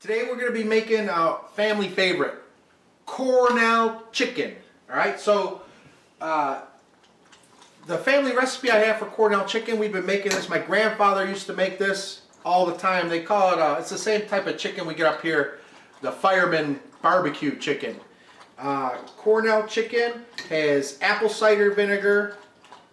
Today we're going to be making a family favorite, Cornell chicken. All right, so the family recipe I have for Cornell chicken, we've been making this. My grandfather used to make this all the time. They call it, it's the same type of chicken we get up here, the fireman barbecue chicken. Cornell chicken has apple cider vinegar,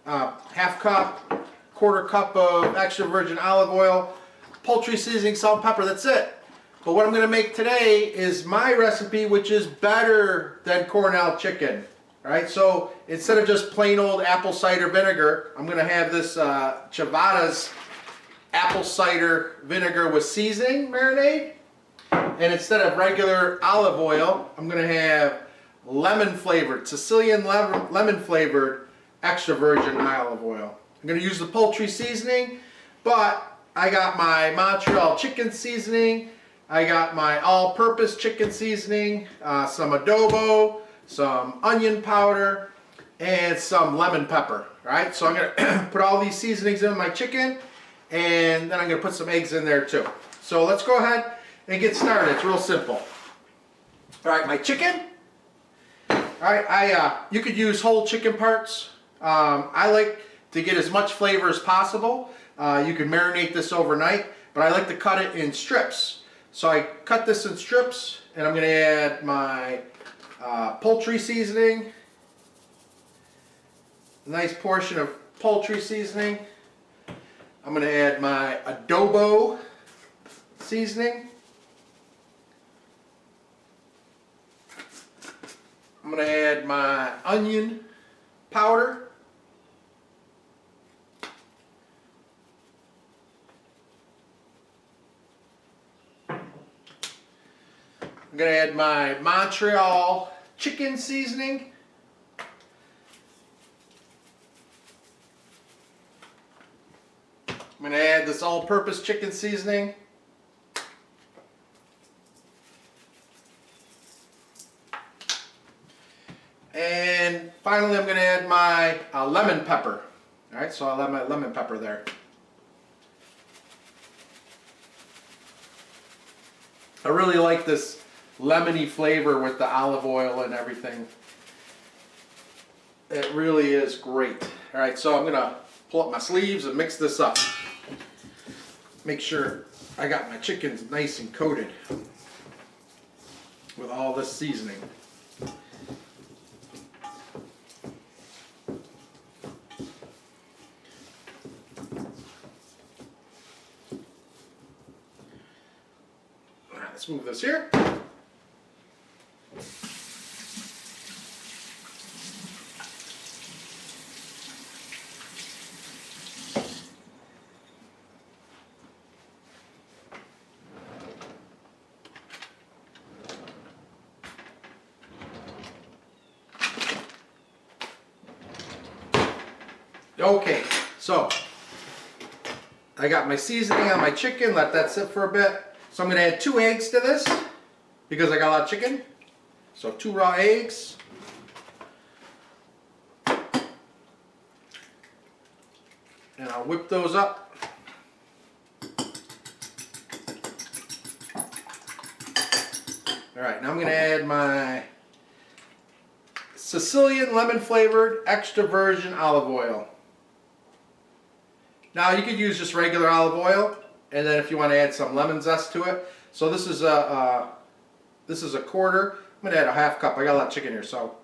half cup, quarter cup of extra virgin olive oil, poultry seasoning, salt, and pepper. That's it. But what I'm going to make today is my recipe, which is better than Cornell chicken. All right, so instead of just plain old apple cider vinegar, I'm going to have this Chivada's apple cider vinegar with seasoning marinade. And instead of regular olive oil, I'm going to have lemon flavored, Sicilian lemon flavored extra virgin olive oil. I'm going to use the poultry seasoning, but I got my Montreal chicken seasoning, I got my all-purpose chicken seasoning, some adobo, some onion powder, and some lemon pepper. Right? So I'm going to put all these seasonings in my chicken, and then I'm going to put some eggs in there too. So let's go ahead and get started. It's real simple. All right, my chicken. All right, you could use whole chicken parts. I like to get as much flavor as possible. You can marinate this overnight, but I like to cut it in strips. So I cut this in strips, and I'm going to add my poultry seasoning, a nice portion of poultry seasoning. I'm going to add my adobo seasoning. I'm going to add my onion powder. I'm going to add my Montreal chicken seasoning. I'm going to add this all-purpose chicken seasoning. And finally, I'm going to add my lemon pepper. All right, so I'll add my lemon pepper there. I really like this lemony flavor with the olive oil and everything. It really is great. All right, so I'm going to pull up my sleeves and mix this up. Make sure I got my chickens nice and coated with all this seasoning. All right, let's move this here. Okay, so I got my seasoning on my chicken, let that sit for a bit. So I'm going to add 2 eggs to this because I got a lot of chicken. So 2 raw eggs. And I'll whip those up. Alright, now I'm going to add my Sicilian lemon flavored extra virgin olive oil. Now you could use just regular olive oil, and then if you want to add some lemon zest to it. So this is a quarter. I'm going to add a half cup. I got a lot of chicken here, so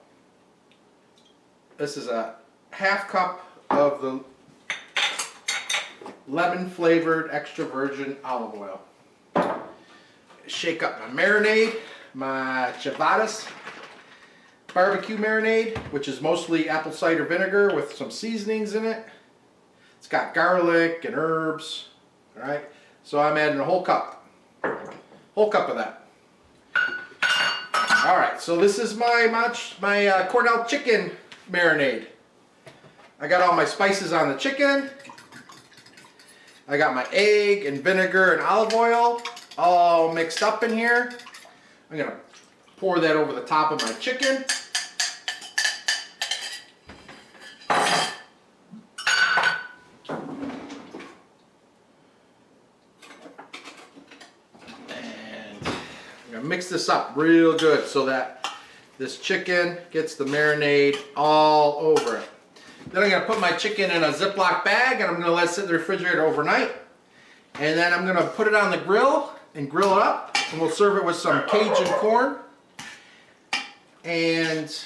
this is a half cup of the lemon flavored extra virgin olive oil. Shake up my marinade, my Chivada's barbecue marinade, which is mostly apple cider vinegar with some seasonings in it. It's got garlic and herbs. All right, so I'm adding a whole cup of that. All right, so this is my Cornell chicken marinade. I got all my spices on the chicken. I got my egg and vinegar and olive oil all mixed up in here. I'm gonna pour that over the top of my chicken. And gonna mix this up real good so that this chicken gets the marinade all over it. Then I'm gonna put my chicken in a Ziploc bag and I'm gonna let it sit in the refrigerator overnight. And then I'm gonna put it on the grill and grill it up, and we'll serve it with some Cajun corn and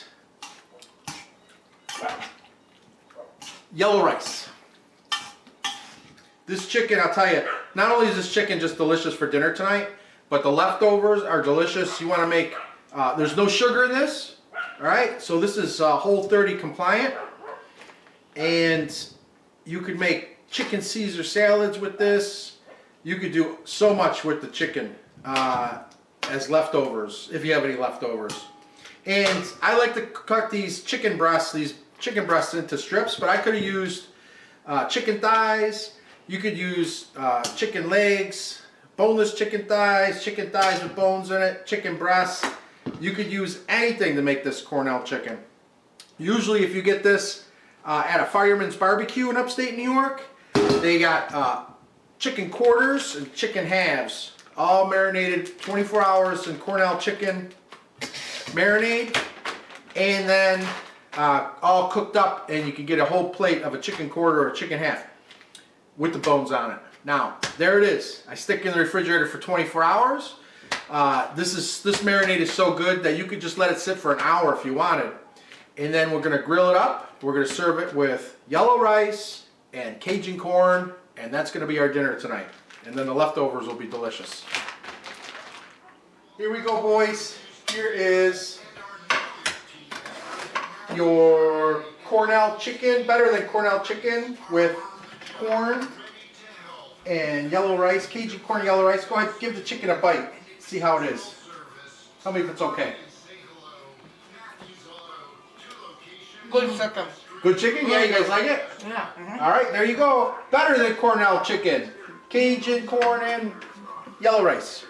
yellow rice. This chicken, I'll tell you, not only is this chicken just delicious for dinner tonight, but the leftovers are delicious. You want to make, there's no sugar in this, all right? So this is Whole30 compliant, and you could make chicken Caesar salads with this. You could do so much with the chicken as leftovers, if you have any leftovers. And I like to cut these chicken breasts into strips, but I could have used chicken thighs. You could use chicken legs, boneless chicken thighs with bones in it, chicken breasts. You could use anything to make this Cornell chicken. Usually if you get this at a fireman's barbecue in upstate New York, they got chicken quarters and chicken halves, all marinated 24 hours in Cornell chicken marinade, and then all cooked up, and you can get a whole plate of a chicken quarter or a chicken half with the bones on it. Now, there it is. I stick it in the refrigerator for 24 hours. This marinade is so good that you could just let it sit for an hour if you wanted. And then we're gonna grill it up. We're gonna serve it with yellow rice and Cajun corn, and that's gonna be our dinner tonight. And then the leftovers will be delicious. Here we go, boys. Here is your Cornell chicken, better than Cornell chicken, with corn and yellow rice, Cajun corn and yellow rice. Go ahead, give the chicken a bite. See how it is. Tell me if it's okay. Good chicken. Good chicken? Yeah, you guys like it? Yeah. All right, there you go. Better than Cornell chicken. Cajun corn and yellow rice.